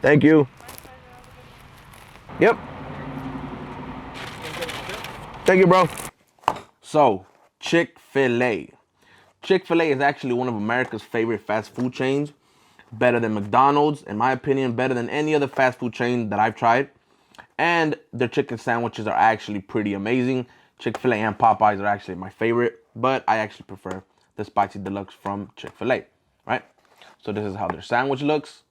Thank you. Yep. Thank you, bro. So, Chick-fil-A. Chick-fil-A is actually one of America's favorite fast food chains. Better than McDonald's, in my opinion, better than any other fast food chain that I've tried. And their chicken sandwiches are actually pretty amazing. Chick-fil-A and Popeyes are actually my favorite, but I actually prefer the Spicy Deluxe from Chick-fil-A, right? So this is how their sandwich looks,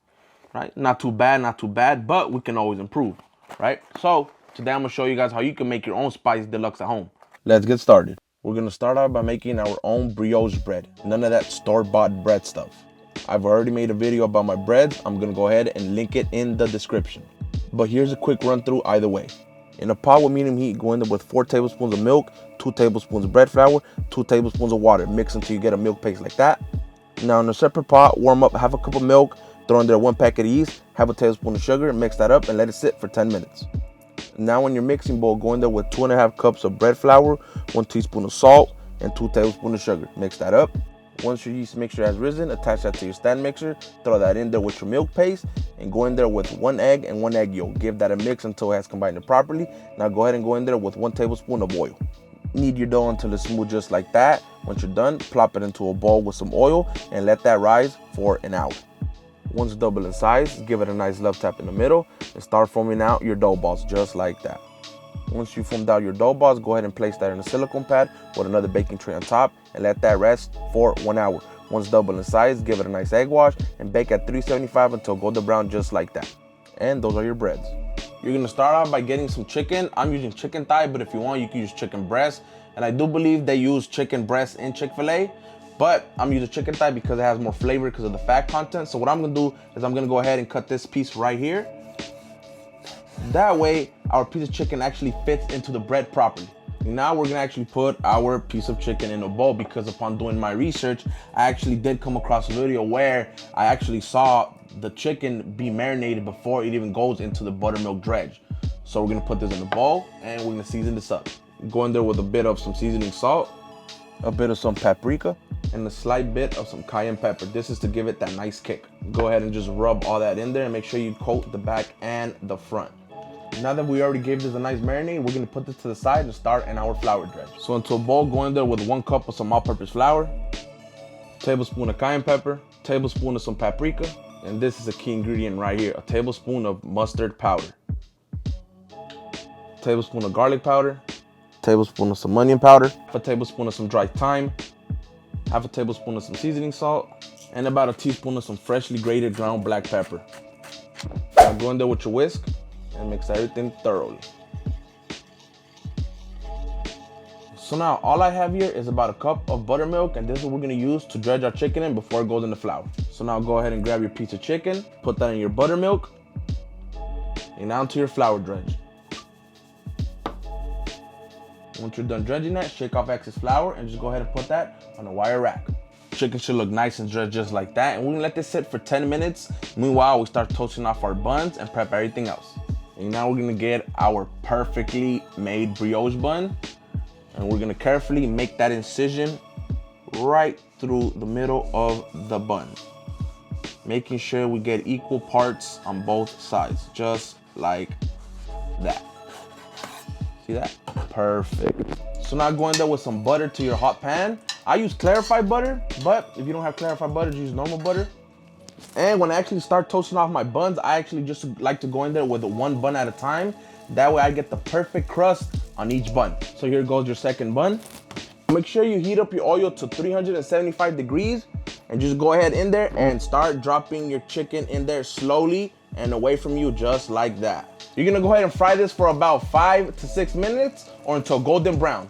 right? Not too bad, but we can always improve, right? So today I'm gonna show you guys how you can make your own Spicy Deluxe at home. Let's get started. We're gonna start out by making our own brioche bread. None of that store-bought bread stuff. I've already made a video about my breads. I'm gonna go ahead and link it in the description. But here's a quick run through either way. In a pot with medium heat, go in there with 4 tablespoons of milk, 2 tablespoons of bread flour, 2 tablespoons of water. Mix until you get a milk paste like that. Now in a separate pot, warm up half a cup of milk, throw in there 1 packet of yeast, half a tablespoon of sugar, mix that up and let it sit for 10 minutes. Now in your mixing bowl, go in there with 2.5 cups of bread flour, 1 teaspoon of salt, and 2 tablespoons of sugar. Mix that up. Once your yeast mixture has risen, attach that to your stand mixer, throw that in there with your milk paste, and go in there with 1 egg and 1 egg yolk. Give that a mix until it has combined properly. Now go ahead and go in there with 1 tablespoon of oil. Knead your dough until it's smooth just like that. Once you're done, plop it into a bowl with some oil and let that rise for an hour. Once double in size, give it a nice love tap in the middle and start forming out your dough balls just like that. Once you formed out your dough balls, go ahead and place that in a silicone pad with another baking tray on top and let that rest for 1 hour. Once double in size, give it a nice egg wash and bake at 375 until golden brown just like that. And those are your breads. You're gonna start out by getting some chicken. I'm using chicken thigh, but if you want, you can use chicken breast. And I do believe they use chicken breast in Chick-fil-A, but I'm using chicken thigh because it has more flavor because of the fat content. So what I'm gonna do is I'm gonna go ahead and cut this piece right here. That way, our piece of chicken actually fits into the bread properly. Now we're gonna actually put our piece of chicken in a bowl because upon doing my research, I actually did come across a video where I actually saw the chicken be marinated before it even goes into the buttermilk dredge. So we're gonna put this in a bowl and we're gonna season this up. Go in there with a bit of some seasoning salt, a bit of some paprika, and a slight bit of some cayenne pepper. This is to give it that nice kick. Go ahead and just rub all that in there and make sure you coat the back and the front. Now that we already gave this a nice marinade, we're gonna put this to the side and start in our flour dredge. So into a bowl, go in there with 1 cup of some all-purpose flour, tablespoon of cayenne pepper, tablespoon of some paprika, and this is a key ingredient right here, a tablespoon of mustard powder, tablespoon of garlic powder, tablespoon of some onion powder, half a tablespoon of some dry thyme, half a tablespoon of some seasoning salt, and about a teaspoon of some freshly grated ground black pepper. Now go in there with your whisk and mix everything thoroughly. So now all I have here is about a cup of buttermilk, and this is what we're gonna use to dredge our chicken in before it goes in the flour. So now go ahead and grab your piece of chicken, put that in your buttermilk, and now to your flour dredge. Once you're done dredging that, shake off excess flour and just go ahead and put that on a wire rack. Chicken should look nice and dredged just like that, and we're gonna let this sit for 10 minutes. Meanwhile, we start toasting off our buns and prep everything else. And now we're gonna get our perfectly made brioche bun, and we're gonna carefully make that incision right through the middle of the bun, making sure we get equal parts on both sides, just like that. See that? Perfect. So now go in there with some butter to your hot pan. I use clarified butter, but if you don't have clarified butter, just use normal butter. And when I actually start toasting off my buns, I actually just like to go in there with 1 bun at a time. That way I get the perfect crust on each bun. So here goes your second bun. Make sure you heat up your oil to 375 degrees and just go ahead in there and start dropping your chicken in there slowly and away from you just like that. You're gonna go ahead and fry this for about 5 to 6 minutes or until golden brown.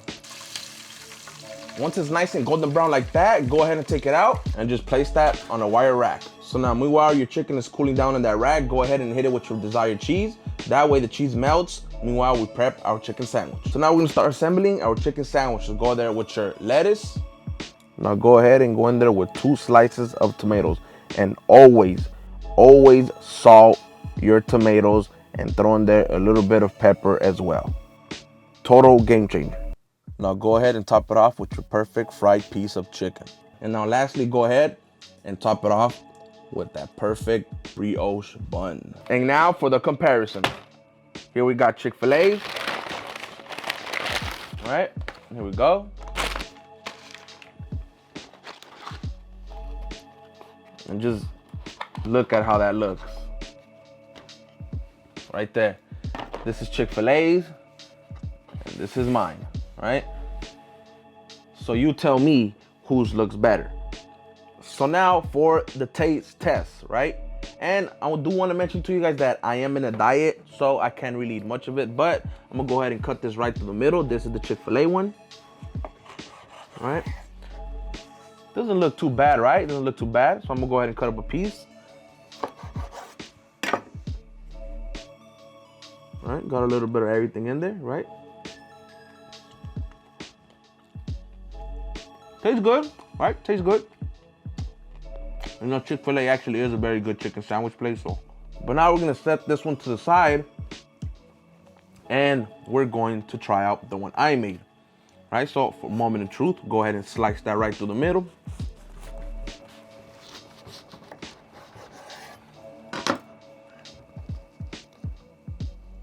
Once it's nice and golden brown like that, go ahead and take it out and just place that on a wire rack. So now meanwhile your chicken is cooling down in that rack, go ahead and hit it with your desired cheese. That way the cheese melts. Meanwhile, we prep our chicken sandwich. So now we're gonna start assembling our chicken sandwich. So go there with your lettuce. Now go ahead and go in there with 2 slices of tomatoes. And always salt your tomatoes and throw in there a little bit of pepper as well. Total game changer. Now go ahead and top it off with your perfect fried piece of chicken. And now lastly, go ahead and top it off with that perfect brioche bun. And now for the comparison. Here we got Chick-fil-A. All right, here we go. And just look at how that looks. Right there. This is Chick-fil-A's, and this is mine, right? So you tell me whose looks better. So now for the taste test, right? And I do want to mention to you guys that I am in a diet, so I can't really eat much of it, but I'm gonna go ahead and cut this right through the middle. This is the Chick-fil-A one, all right? Doesn't look too bad, right? Doesn't look too bad, so I'm gonna go ahead and cut up a piece. All right, got a little bit of everything in there, right? Tastes good, right? Tastes good. You know, Chick-fil-A actually is a very good chicken sandwich place, so. But now we're gonna set this one to the side, and we're going to try out the one I made, right? So for a moment of truth, go ahead and slice that right through the middle.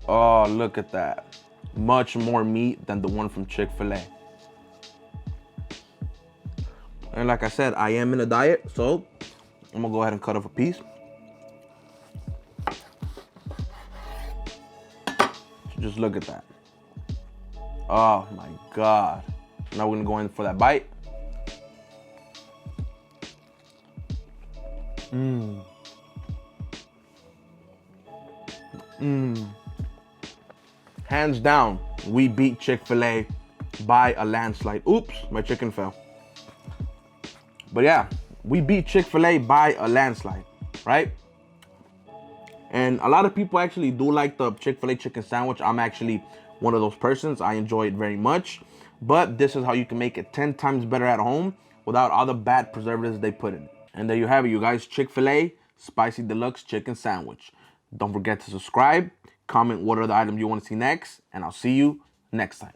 Oh, look at that. Much more meat than the one from Chick-fil-A. And like I said, I am in a diet, so I'm gonna go ahead and cut off a piece. Just look at that. Oh my God. Now we're gonna go in for that bite. Hands down, we beat Chick-fil-A by a landslide. Oops, my chicken fell. But yeah, we beat Chick-fil-A by a landslide, right? And a lot of people actually do like the Chick-fil-A chicken sandwich. I'm actually one of those persons. I enjoy it very much. But this is how you can make it 10 times better at home without all the bad preservatives they put in it. And there you have it, you guys. Chick-fil-A Spicy Deluxe Chicken Sandwich. Don't forget to subscribe. Comment what other items you want to see next. And I'll see you next time.